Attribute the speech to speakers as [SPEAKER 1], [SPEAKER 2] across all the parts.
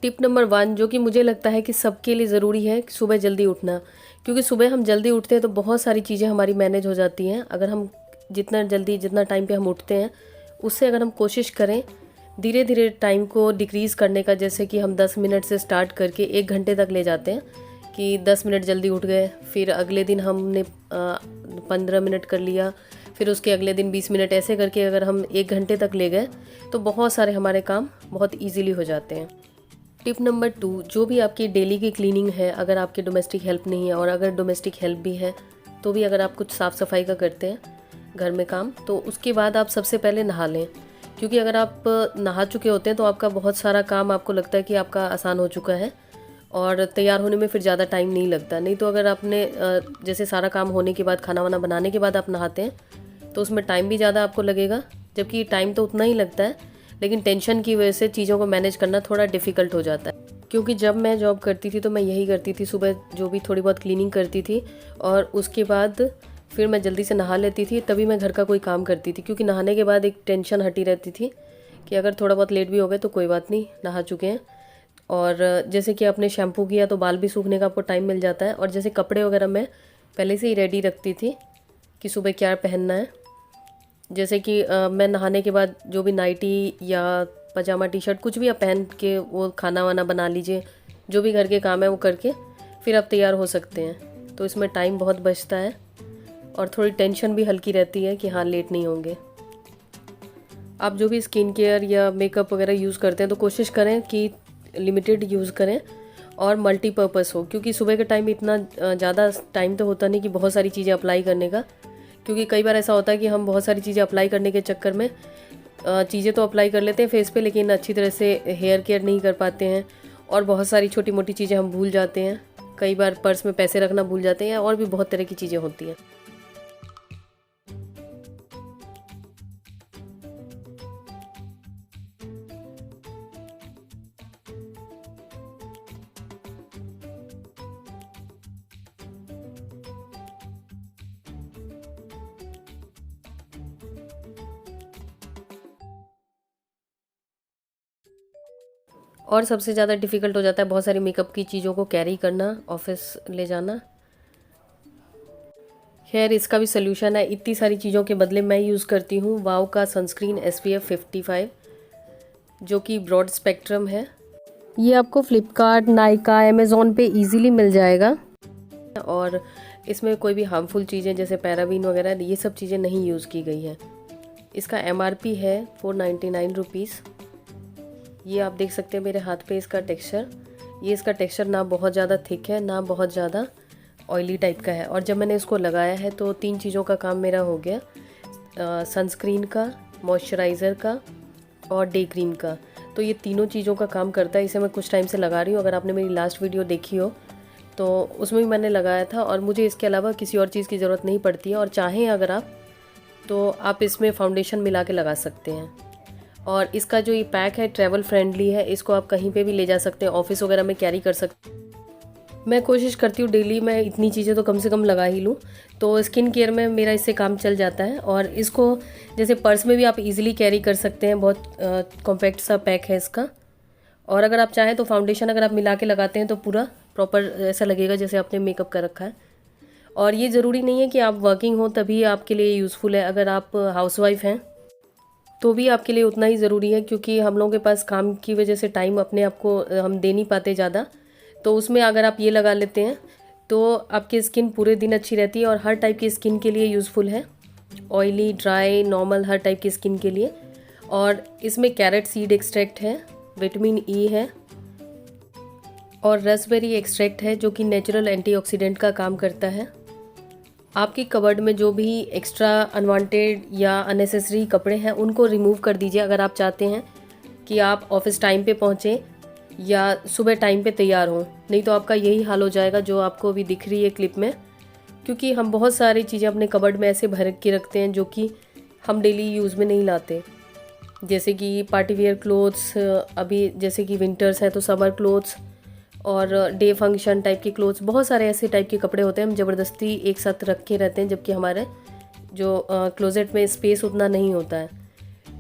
[SPEAKER 1] Tip number 1 जो कि मुझे लगता है कि सबके लिए ज़रूरी है, सुबह जल्दी उठना। क्योंकि सुबह हम जल्दी उठते हैं तो बहुत सारी चीज़ें हमारी मैनेज हो जाती हैं। अगर हम जितना टाइम पे हम उठते हैं, उससे अगर हम कोशिश करें धीरे धीरे टाइम को डिक्रीज़ करने का, जैसे कि हम 10 मिनट से स्टार्ट करके 1 घंटे तक ले जाते हैं कि 10 मिनट जल्दी उठ गए, फिर अगले दिन हमने 15 मिनट कर लिया, फिर उसके अगले दिन 20 मिनट, ऐसे करके अगर हम 1 घंटे तक ले गए तो बहुत सारे हमारे काम बहुत ईजीली हो जाते हैं। टिप नंबर 2, जो भी आपकी डेली की क्लीनिंग है, अगर आपकी डोमेस्टिक हेल्प नहीं है और अगर डोमेस्टिक हेल्प भी है तो भी अगर आप कुछ साफ़ सफाई का करते हैं घर में काम, तो उसके बाद आप सबसे पहले नहा लें। क्योंकि अगर आप नहा चुके होते हैं तो आपका बहुत सारा काम आपको लगता है कि आपका आसान हो चुका है और तैयार होने में फिर ज़्यादा टाइम नहीं लगता। नहीं तो अगर आपने जैसे सारा काम होने के बाद, खाना वाना बनाने के बाद आप नहाते हैं तो उसमें टाइम भी ज़्यादा आपको लगेगा, जबकि टाइम तो उतना ही लगता है, लेकिन टेंशन की वजह से चीज़ों को मैनेज करना थोड़ा डिफ़िकल्ट हो जाता है। क्योंकि जब मैं जॉब करती थी तो मैं यही करती थी, सुबह जो भी थोड़ी बहुत क्लीनिंग करती थी और उसके बाद फिर मैं जल्दी से नहा लेती थी, तभी मैं घर का कोई काम करती थी। क्योंकि नहाने के बाद एक टेंशन हटी रहती थी कि अगर थोड़ा बहुत लेट भी हो गए तो कोई बात नहीं, नहा चुके हैं। और जैसे कि आपने शैम्पू किया तो बाल भी सूखने का आपको टाइम मिल जाता है। और जैसे कपड़े वगैरह मैं पहले से ही रेडी रखती थी कि सुबह क्या पहनना है। जैसे कि मैं नहाने के बाद जो भी नाइटी या पजामा टी शर्ट कुछ भी आप पहन के वो खाना वाना बना लीजिए, जो भी घर के काम है वो करके फिर आप तैयार हो सकते हैं। तो इसमें टाइम बहुत बचता है और थोड़ी टेंशन भी हल्की रहती है कि हाँ लेट नहीं होंगे। आप जो भी स्किन केयर या मेकअप वगैरह यूज़ करते हैं तो कोशिश करें कि लिमिटेड यूज़ करें और मल्टीपर्पज़ हो। क्योंकि सुबह के टाइम इतना ज़्यादा टाइम तो होता नहीं कि बहुत सारी चीज़ें अप्लाई करने का। क्योंकि कई बार ऐसा होता है कि हम बहुत सारी चीज़ें अप्लाई करने के चक्कर में चीज़ें तो अप्लाई कर लेते हैं फेस पे, लेकिन अच्छी तरह से हेयर केयर नहीं कर पाते हैं और बहुत सारी छोटी मोटी चीज़ें हम भूल जाते हैं। कई बार पर्स में पैसे रखना भूल जाते हैं और भी बहुत तरह की चीज़ें होती हैं। और सबसे ज़्यादा डिफ़िकल्ट हो जाता है बहुत सारी मेकअप की चीज़ों को कैरी करना, ऑफिस ले जाना। खैर इसका भी सल्यूशन है। इतनी सारी चीज़ों के बदले मैं यूज़ करती हूँ वाव का सनस्क्रीन SPF 55, जो कि ब्रॉड स्पेक्ट्रम है। ये आपको फ्लिपकार्ट, नायका, अमेज़ॉन पे इजीली मिल जाएगा और इसमें कोई भी हार्मफुल चीज़ें जैसे पैराबीन वगैरह ये सब चीज़ें नहीं यूज़ की गई हैं। इसका MRP है 499 रुपीज़। ये आप देख सकते हैं मेरे हाथ पे इसका टेक्सचर। ये इसका टेक्सचर ना बहुत ज़्यादा थिक है ना बहुत ज़्यादा ऑयली टाइप का है। और जब मैंने इसको लगाया है तो 3 चीज़ों का काम मेरा हो गया, सनस्क्रीन का, मॉइस्चराइज़र का और डे क्रीम का। तो ये तीनों चीज़ों का काम करता है। इसे मैं कुछ टाइम से लगा रही हूँ। अगर आपने मेरी लास्ट वीडियो देखी हो तो उसमें भी मैंने लगाया था और मुझे इसके अलावा किसी और चीज़ की ज़रूरत नहीं पड़ती है। और चाहें अगर आप तो आप इसमें फाउंडेशन मिला के लगा सकते हैं। और इसका जो ये पैक है ट्रैवल फ्रेंडली है, इसको आप कहीं पे भी ले जा सकते हैं, ऑफिस वगैरह में कैरी कर सकते हैं। मैं कोशिश करती हूँ डेली मैं इतनी चीज़ें तो कम से कम लगा ही लूँ, तो स्किन केयर में मेरा इससे काम चल जाता है। और इसको जैसे पर्स में भी आप इजीली कैरी कर सकते हैं, बहुत कॉम्पैक्ट सा पैक है इसका। और अगर आप चाहें तो फाउंडेशन अगर आप मिला के लगाते हैं तो पूरा प्रॉपर ऐसा लगेगा जैसे आपने मेकअप कर रखा है। और ये ज़रूरी नहीं है कि आप वर्किंग हो तभी आपके लिए यूज़फुल है। अगर आप हाउसवाइफ हैं तो भी आपके लिए उतना ही ज़रूरी है, क्योंकि हम लोगों के पास काम की वजह से टाइम अपने आप को हम दे नहीं पाते ज़्यादा। तो उसमें अगर आप ये लगा लेते हैं तो आपकी स्किन पूरे दिन अच्छी रहती है और हर टाइप की स्किन के लिए यूज़फुल है, ऑयली, ड्राई, नॉर्मल, हर टाइप की स्किन के लिए। और इसमें कैरेट सीड एक्सट्रैक्ट है, विटामिन E है और रसबेरी एक्सट्रैक्ट है जो कि नेचुरल एंटीऑक्सीडेंट का काम करता है। आपकी कबर्ड में जो भी एक्स्ट्रा अनवांटेड या अननेसेसरी कपड़े हैं उनको रिमूव कर दीजिए अगर आप चाहते हैं कि आप ऑफिस टाइम पे पहुँचें या सुबह टाइम पे तैयार हों। नहीं तो आपका यही हाल हो जाएगा जो आपको अभी दिख रही है क्लिप में। क्योंकि हम बहुत सारी चीज़ें अपने कबर्ड में ऐसे भर के रखते हैं जो कि हम डेली यूज़ में नहीं लाते, जैसे कि पार्टी वेयर क्लोथ्स, अभी जैसे कि विंटर्स है तो समर क्लोथ्स और डे फंक्शन टाइप के क्लोथ्स, बहुत सारे ऐसे टाइप के कपड़े होते हैं हम ज़बरदस्ती एक साथ रख के रहते हैं, जबकि हमारे जो क्लोजेट में स्पेस उतना नहीं होता है।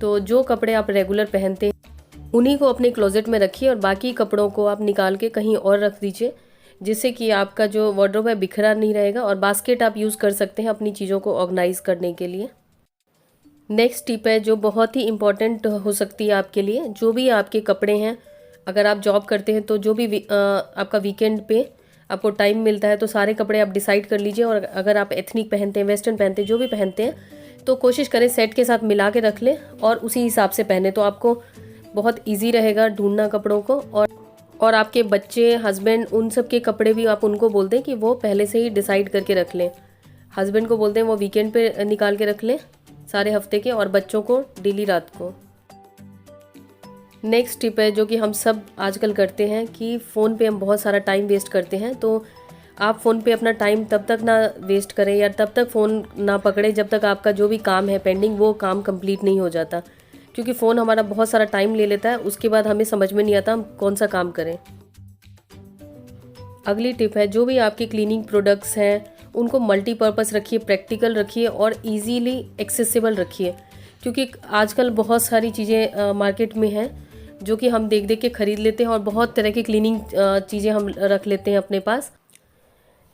[SPEAKER 1] तो जो कपड़े आप रेगुलर पहनते हैं उन्हीं को अपने क्लोजेट में रखिए और बाकी कपड़ों को आप निकाल के कहीं और रख दीजिए, जिससे कि आपका जो वार्डरोब है बिखरा नहीं रहेगा। और बास्केट आप यूज़ कर सकते हैं अपनी चीज़ों को ऑर्गेनाइज करने के लिए। नेक्स्ट टिप है जो बहुत ही इम्पॉर्टेंट हो सकती है आपके लिए, जो भी आपके कपड़े हैं, अगर आप जॉब करते हैं तो जो भी आपका वीकेंड पे आपको टाइम मिलता है तो सारे कपड़े आप डिसाइड कर लीजिए। और अगर आप एथनिक पहनते हैं, वेस्टर्न पहनते हैं, जो भी पहनते हैं, तो कोशिश करें सेट के साथ मिला के रख लें और उसी हिसाब से पहने, तो आपको बहुत ईजी रहेगा ढूंढना कपड़ों को। और आपके बच्चे, हस्बैंड, उन सब के कपड़े भी आप उनको बोल दें कि वो पहले से ही डिसाइड करके रख लें। हस्बैंड को बोलते हैं वो वीकेंड पे निकाल के रख लें सारे हफ्ते के, और बच्चों को डेली रात को। नेक्स्ट टिप है जो कि हम सब आजकल करते हैं कि फ़ोन पे हम बहुत सारा टाइम वेस्ट करते हैं। तो आप फ़ोन पे अपना टाइम तब तक ना वेस्ट करें या तब तक फ़ोन ना पकड़ें जब तक आपका जो भी काम है पेंडिंग वो काम कंप्लीट नहीं हो जाता, क्योंकि फ़ोन हमारा बहुत सारा टाइम ले लेता है। उसके बाद हमें समझ में नहीं आता हम कौन सा काम करें। अगली टिप है जो भी आपके क्लीनिंग प्रोडक्ट्स हैं उनको मल्टीपर्पज़ रखिए, प्रैक्टिकल रखिए और इजीली एक्सेसिबल रखिए, क्योंकि आजकल बहुत सारी चीज़ें मार्केट में हैं जो कि हम देख देख के ख़रीद लेते हैं और बहुत तरह की क्लीनिंग चीज़ें हम रख लेते हैं अपने पास।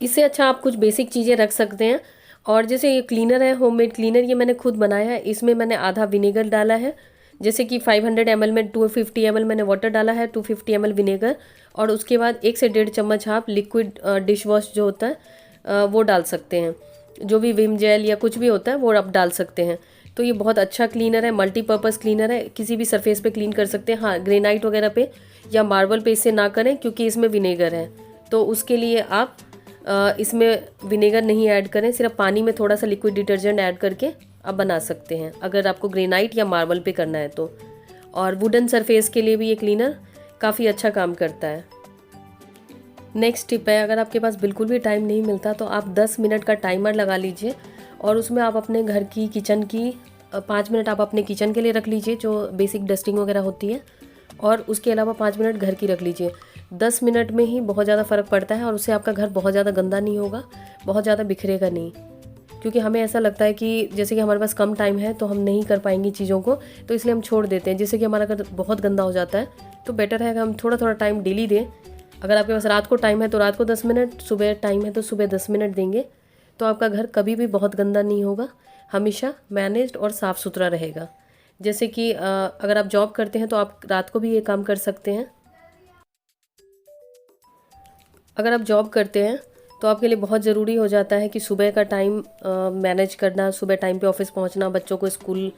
[SPEAKER 1] इससे अच्छा आप कुछ बेसिक चीज़ें रख सकते हैं। और जैसे ये क्लीनर है, होममेड क्लीनर, ये मैंने खुद बनाया है। इसमें मैंने आधा विनेगर डाला है, जैसे कि 500 ml में 250 ml मैंने वाटर डाला है, 250 ml विनेगर, और उसके बाद 1 से 1.5 चम्मच आप लिक्विड डिश वॉश जो होता है वो डाल सकते हैं। जो भी विम जेल या कुछ भी होता है वो आप डाल सकते हैं। तो ये बहुत अच्छा क्लीनर है, मल्टीपर्पज़ क्लीनर है, किसी भी सरफेस पे क्लीन कर सकते हैं। हाँ, ग्रेनाइट वगैरह पे या मार्बल पे इससे ना करें, क्योंकि इसमें विनेगर है, तो उसके लिए आप इसमें विनेगर नहीं ऐड करें, सिर्फ पानी में थोड़ा सा लिक्विड डिटर्जेंट ऐड करके आप बना सकते हैं, अगर आपको ग्रेनाइट या मार्बल पे करना है तो। और वुडन सरफेस के लिए भी ये क्लीनर काफ़ी अच्छा काम करता है। नेक्स्ट टिप है, अगर आपके पास बिल्कुल भी टाइम नहीं मिलता तो आप 10 मिनट का टाइमर लगा लीजिए और उसमें आप अपने घर की किचन की 5 मिनट आप अपने किचन के लिए रख लीजिए, जो बेसिक डस्टिंग वगैरह होती है, और उसके अलावा 5 मिनट घर की रख लीजिए। 10 मिनट में ही बहुत ज़्यादा फ़र्क पड़ता है और उससे आपका घर बहुत ज़्यादा गंदा नहीं होगा, बहुत ज़्यादा बिखरेगा नहीं। क्योंकि हमें ऐसा लगता है कि जैसे कि हमारे पास कम टाइम है तो हम नहीं कर पाएंगे चीज़ों को, तो इसलिए हम छोड़ देते हैं, जिससे कि हमारा घर बहुत गंदा हो जाता है। तो बेटर है कि हम थोड़ा थोड़ा टाइम डेली दें। अगर आपके पास रात को टाइम है तो रात को 10 मिनट, सुबह टाइम है तो सुबह 10 मिनट देंगे, तो आपका घर कभी भी बहुत गंदा नहीं होगा, हमेशा मैनेज्ड और साफ़ सुथरा रहेगा। जैसे कि अगर आप जॉब करते हैं तो आप रात को भी ये काम कर सकते हैं। अगर आप जॉब करते हैं तो आपके लिए बहुत ज़रूरी हो जाता है कि सुबह का टाइम मैनेज करना, सुबह टाइम पे ऑफिस पहुंचना, बच्चों को स्कूल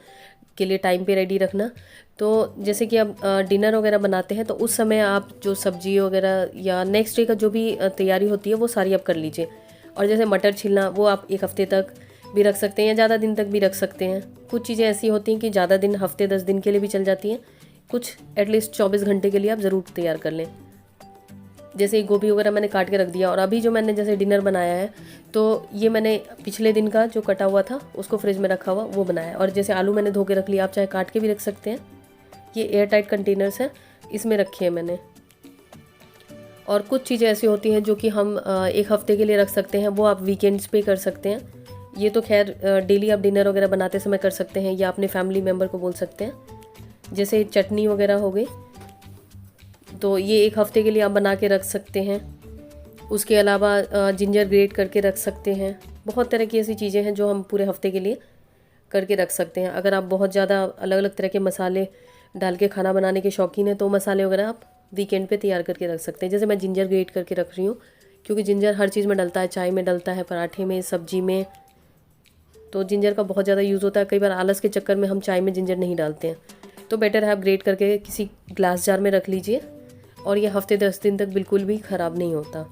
[SPEAKER 1] के लिए टाइम पे रेडी रखना। तो जैसे कि आप डिनर वगैरह बनाते हैं तो उस समय आप जो सब्जी वगैरह या नेक्स्ट डे का जो भी तैयारी होती है वो सारी आप कर लीजिए। और जैसे मटर छीलना, वो आप 1 हफ्ते तक भी रख सकते हैं या ज़्यादा दिन तक भी रख सकते हैं। कुछ चीज़ें ऐसी होती हैं कि ज़्यादा दिन, हफ्ते 10 दिन के लिए भी चल जाती हैं, कुछ एटलीस्ट 24 घंटे के लिए आप ज़रूर तैयार कर लें। जैसे गोभी वगैरह मैंने काट के रख दिया, और अभी जो मैंने जैसे डिनर बनाया है तो ये मैंने पिछले दिन का जो कटा हुआ था उसको फ्रिज में रखा हुआ वो बनाया है। और जैसे आलू मैंने धो के रख लिया, आप चाहे काट के भी रख सकते हैं। ये एयर टाइट कंटेनर्स हैं, इसमें रखे हैं मैंने। और कुछ चीज़ें ऐसी होती हैं जो कि हम 1 हफ्ते के लिए रख सकते हैं, वो आप वीकेंड्स पे कर सकते हैं। ये तो खैर डेली आप डिनर वगैरह बनाते समय कर सकते हैं, या अपने फैमिली मेम्बर को बोल सकते हैं। जैसे चटनी वगैरह हो गई तो ये 1 हफ्ते के लिए आप बना के रख सकते हैं। उसके अलावा जिंजर ग्रेट करके रख सकते हैं। बहुत तरह की ऐसी चीज़ें हैं जो हम पूरे हफ्ते के लिए करके रख सकते हैं। अगर आप बहुत ज़्यादा अलग अलग तरह के मसाले डाल के खाना बनाने के शौकीन हैं तो मसाले वगैरह आप वीकेंड पे तैयार करके रख सकते हैं। जैसे मैं जिंजर ग्रेट करके रख रही हूँ, क्योंकि जिंजर हर चीज़ में डलता है, चाय में डलता है, पराठे में, सब्जी में, तो जिंजर का बहुत ज़्यादा यूज़ होता है। कई बार आलस के चक्कर में हम चाय में जिंजर नहीं डालते हैं, तो बेटर है आप ग्रेट करके किसी ग्लास जार में रख लीजिए, और ये हफ्ते 10 दिन तक बिल्कुल भी ख़राब नहीं होता।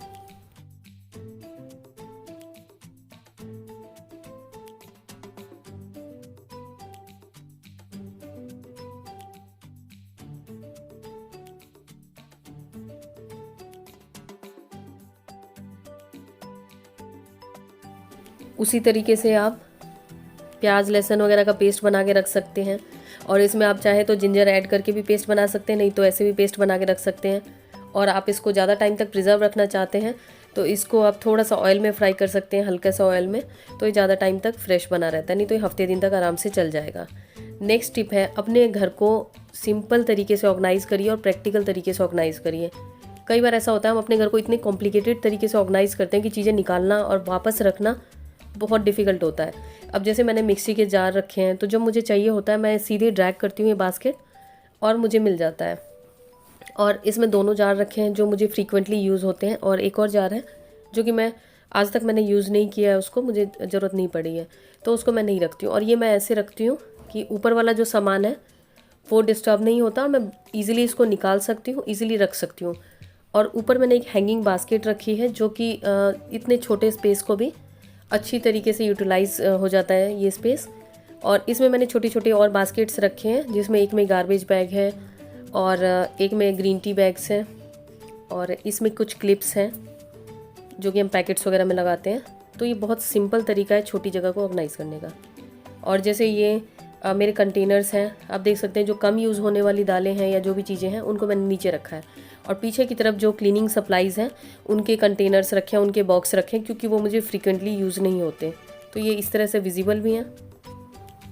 [SPEAKER 1] उसी तरीके से आप प्याज लहसुन वगैरह का पेस्ट बना के रख सकते हैं, और इसमें आप चाहे तो जिंजर ऐड करके भी पेस्ट बना सकते हैं, नहीं तो ऐसे भी पेस्ट बना के रख सकते हैं। और आप इसको ज़्यादा टाइम तक प्रिजर्व रखना चाहते हैं तो इसको आप थोड़ा सा ऑयल में फ्राई कर सकते हैं, हल्का सा ऑयल में, तो ये ज़्यादा टाइम तक फ्रेश बना रहता है, नहीं तो ये हफ्ते दिन तक आराम से चल जाएगा। नेक्स्ट टिप है, अपने घर को सिंपल तरीके से ऑर्गेनाइज़ करिए और प्रैक्टिकल तरीके से ऑर्गेनाइज़ करिए। कई बार ऐसा होता है हम अपने घर को इतने कॉम्प्लिकेटेड तरीके से ऑर्गेनाइज़ करते हैं कि चीज़ें निकालना और वापस रखना बहुत डिफ़िकल्ट होता है। अब जैसे मैंने मिक्सी के जार रखे हैं, तो जब मुझे चाहिए होता है मैं सीधे ड्रैग करती हूँ ये बास्केट और मुझे मिल जाता है। और इसमें दोनों जार रखे हैं जो मुझे फ्रीक्वेंटली यूज़ होते हैं, और एक और जार है जो कि मैं आज तक मैंने यूज़ नहीं किया है, उसको मुझे ज़रूरत नहीं पड़ी है तो उसको मैं नहीं रखती हूँ। और ये मैं ऐसे रखती हूँ कि ऊपर वाला जो सामान है वो डिस्टर्ब नहीं होता और मैं ईज़िली इसको निकाल सकती हूँ, ईज़िली रख सकती हूँ। और ऊपर मैंने एक हैंगिंग बास्केट रखी है जो कि इतने छोटे स्पेस को भी अच्छी तरीके से यूटिलाइज़ हो जाता है ये स्पेस। और इसमें मैंने छोटे छोटे और बास्केट्स रखे हैं, जिसमें एक में गार्बेज बैग है और एक में ग्रीन टी बैग्स हैं, और इसमें कुछ क्लिप्स हैं जो कि हम पैकेट्स वगैरह में लगाते हैं। तो ये बहुत सिंपल तरीका है छोटी जगह को ऑर्गेनाइज़ करने का। और जैसे ये मेरे कंटेनर्स हैं, आप देख सकते हैं, जो कम यूज़ होने वाली दालें हैं या जो भी चीज़ें हैं उनको मैंने नीचे रखा है। और पीछे की तरफ जो क्लीनिंग सप्लाइज़ हैं उनके कंटेनर्स रखे हैं, उनके बॉक्स रखे हैं, क्योंकि वो मुझे फ्रीक्वेंटली यूज़ नहीं होते। तो ये इस तरह से विजिबल भी हैं।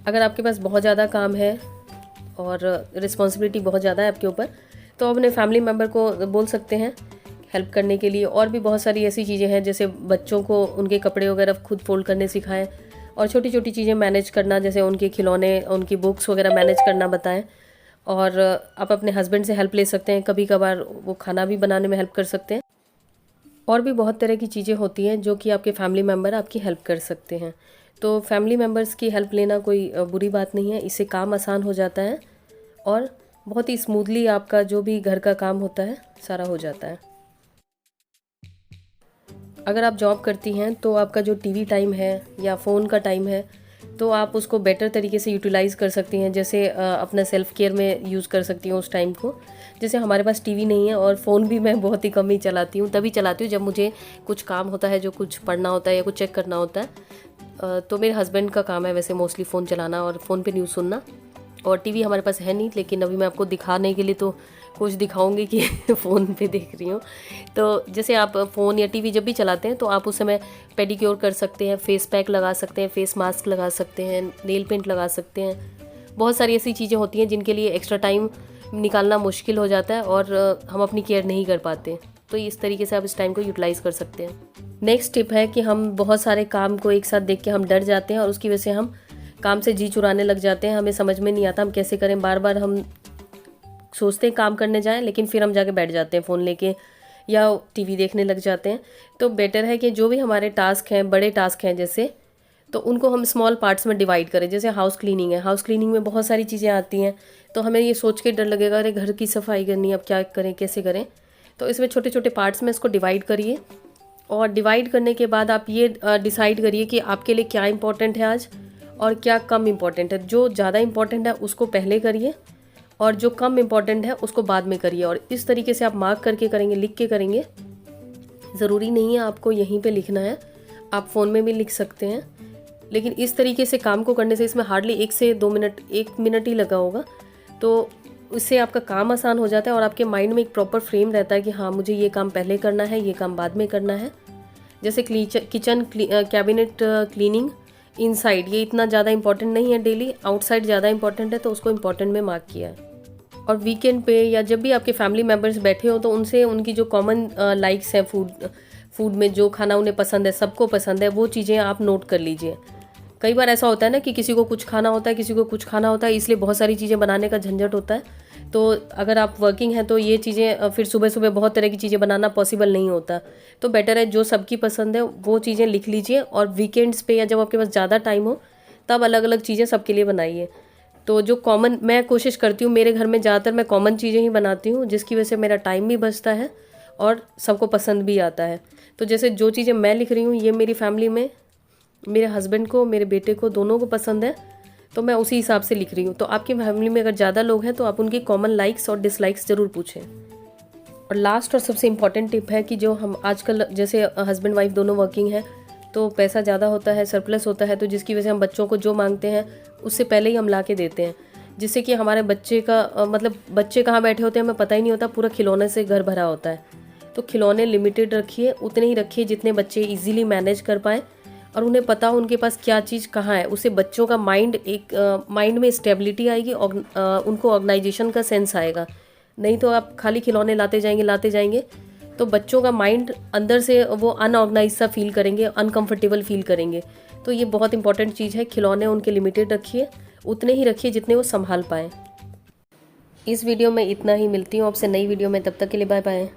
[SPEAKER 1] अगर आपके पास बहुत ज़्यादा काम है और रिस्पॉन्सिबिलिटी बहुत ज़्यादा है आपके ऊपर, तो अपने फैमिली मेम्बर को बोल सकते हैं हेल्प करने के लिए। और भी बहुत सारी ऐसी चीज़ें हैं, जैसे बच्चों को उनके कपड़े वगैरह खुद फोल्ड करने सिखाएं, और छोटी छोटी चीज़ें मैनेज करना, जैसे उनके खिलौने, उनकी बुक्स वगैरह मैनेज करना बताएं। और आप अपने हस्बैंड से हेल्प ले सकते हैं, कभी कभार वो खाना भी बनाने में हेल्प कर सकते हैं। और भी बहुत तरह की चीज़ें होती हैं जो कि आपके फैमिली मेम्बर आपकी हेल्प कर सकते हैं। तो फैमिली मेम्बर्स की हेल्प लेना कोई बुरी बात नहीं है, इससे काम आसान हो जाता है और बहुत ही स्मूथली आपका जो भी घर का काम होता है सारा हो जाता है। अगर आप जॉब करती हैं तो आपका जो टीवी टाइम है या फ़ोन का टाइम है, तो आप उसको बेटर तरीके से यूटिलाइज़ कर सकती हैं। जैसे अपना सेल्फ़ केयर में यूज़ कर सकती हूँ उस टाइम को। जैसे हमारे पास टीवी नहीं है और फ़ोन भी मैं बहुत ही कम ही चलाती हूँ, तभी चलाती हूँ जब मुझे कुछ काम होता है, जो कुछ पढ़ना होता है या कुछ चेक करना होता है। तो मेरे हस्बैंड का काम है वैसे मोस्टली फ़ोन चलाना और फ़ोन पे न्यूज़ सुनना। और टीवी हमारे पास है नहीं, लेकिन अभी मैं आपको दिखाने के लिए तो कुछ दिखाऊंगी कि फ़ोन पे देख रही हूँ। तो जैसे आप फ़ोन या टीवी जब भी चलाते हैं तो आप उस समय पेडिक्योर कर सकते हैं, फेस पैक लगा सकते हैं, फेस मास्क लगा सकते हैं, नेल पेंट लगा सकते हैं। बहुत सारी ऐसी चीज़ें होती हैं जिनके लिए एक्स्ट्रा टाइम निकालना मुश्किल हो जाता है और हम अपनी केयर नहीं कर पाते। तो इस तरीके से आप इस टाइम को यूटिलाइज़ कर सकते हैं। नेक्स्ट टिप है कि हम बहुत सारे काम को एक साथ देख के हम डर जाते हैं और उसकी वजह से हम काम से जी चुराने लग जाते हैं। हमें समझ में नहीं आता हम कैसे करें, बार बार हम सोचते हैं काम करने जाएं, लेकिन फिर हम जाके बैठ जाते हैं फ़ोन लेके या टीवी देखने लग जाते हैं। तो बेटर है कि जो भी हमारे टास्क हैं, बड़े टास्क हैं जैसे, तो उनको हम स्मॉल पार्ट्स में डिवाइड करें। जैसे हाउस क्लीनिंग है, हाउस क्लीनिंग में बहुत सारी चीज़ें आती हैं, तो हमें ये सोच के डर लगेगा अरे घर की सफाई करनी है, अब क्या करें, कैसे करें। तो इसमें छोटे छोटे पार्ट्स में इसको डिवाइड करिए, और डिवाइड करने के बाद आप ये डिसाइड करिए कि आपके लिए क्या इंपॉर्टेंट है आज और क्या कम इम्पॉर्टेंट है। जो ज़्यादा इम्पॉर्टेंट है उसको पहले करिए और जो कम इम्पॉर्टेंट है उसको बाद में करिए। और इस तरीके से आप मार्क करके करेंगे, लिख के करेंगे। ज़रूरी नहीं है आपको यहीं पे लिखना है, आप फ़ोन में भी लिख सकते हैं। लेकिन इस तरीके से काम को करने से इसमें हार्डली 1 से 2 मिनट, 1 मिनट ही लगा होगा, तो इससे आपका काम आसान हो जाता है और आपके माइंड में एक प्रॉपर फ्रेम रहता है कि हाँ मुझे ये काम पहले करना है, ये काम बाद में करना है। जैसे किचन कैबिनेट क्लीनिंग इनसाइड, ये इतना ज़्यादा इंपॉर्टेंट नहीं है डेली, आउटसाइड ज़्यादा इंपॉर्टेंट है, तो उसको इम्पॉर्टेंट में मार्क किया है। और वीकेंड पे या जब भी आपके फैमिली मेम्बर्स बैठे हो तो उनसे उनकी जो कॉमन लाइक्स हैं, फूड में जो खाना उन्हें पसंद है, सबको पसंद है, वो चीज़ें आप नोट कर लीजिए। कई बार ऐसा होता है ना कि किसी को कुछ खाना होता है, किसी को कुछ खाना होता है, इसलिए बहुत सारी चीज़ें बनाने का झंझट होता है। तो अगर आप वर्किंग हैं तो ये चीज़ें फिर सुबह सुबह बहुत तरह की चीज़ें बनाना पॉसिबल नहीं होता। तो बेटर है जो सबकी पसंद है वो चीज़ें लिख लीजिए, और वीकेंड्स पे या जब आपके पास ज़्यादा टाइम हो तब अलग अलग चीज़ें सबके लिए बनाइए। तो जो कॉमन, मैं कोशिश करती हूँ मेरे घर में ज़्यादातर मैं कॉमन चीज़ें ही बनाती हूँ, जिसकी वजह से मेरा टाइम भी बचता है और सबको पसंद भी आता है। तो जैसे जो चीज़ें मैं लिख रही हूँ ये मेरी फैमिली में मेरे हस्बैंड को, मेरे बेटे को, दोनों को पसंद है, तो मैं उसी हिसाब से लिख रही हूँ। तो आपकी फैमिली में अगर ज़्यादा लोग हैं तो आप उनकी कॉमन लाइक्स और डिसलाइक्स ज़रूर पूछें। और लास्ट और सबसे इम्पॉर्टेंट टिप है कि जो हम आजकल, जैसे हस्बैंड वाइफ दोनों वर्किंग है, तो पैसा ज़्यादा होता है, सरप्लस होता है, तो जिसकी वजह से हम बच्चों को जो मांगते हैं उससे पहले ही हम ला के देते हैं, जिससे कि हमारे बच्चे का मतलब बच्चे कहाँ बैठे होते हैं हमें पता ही नहीं होता, पूरा खिलौने से घर भरा होता है। तो खिलौने लिमिटेड रखिए, उतने ही रखिए जितने बच्चे इजीली मैनेज कर पाएँ, और उन्हें पता हो उनके पास क्या चीज़ कहाँ है, उससे बच्चों का माइंड में स्टेबिलिटी आएगी, उनको ऑर्गेनाइजेशन का सेंस आएगा। नहीं तो आप खाली खिलौने लाते जाएंगे तो बच्चों का माइंड अंदर से वो अनऑर्गेनाइज सा फील करेंगे, अनकंफर्टेबल फील करेंगे। तो ये बहुत इंपॉर्टेंट चीज़ है, खिलौने उनके लिमिटेड रखिए, उतने ही रखिए जितने वो संभाल पाएँ। इस वीडियो में इतना ही, मिलती हूँ आपसे नई वीडियो में, तब तक के लिए बाय बाय।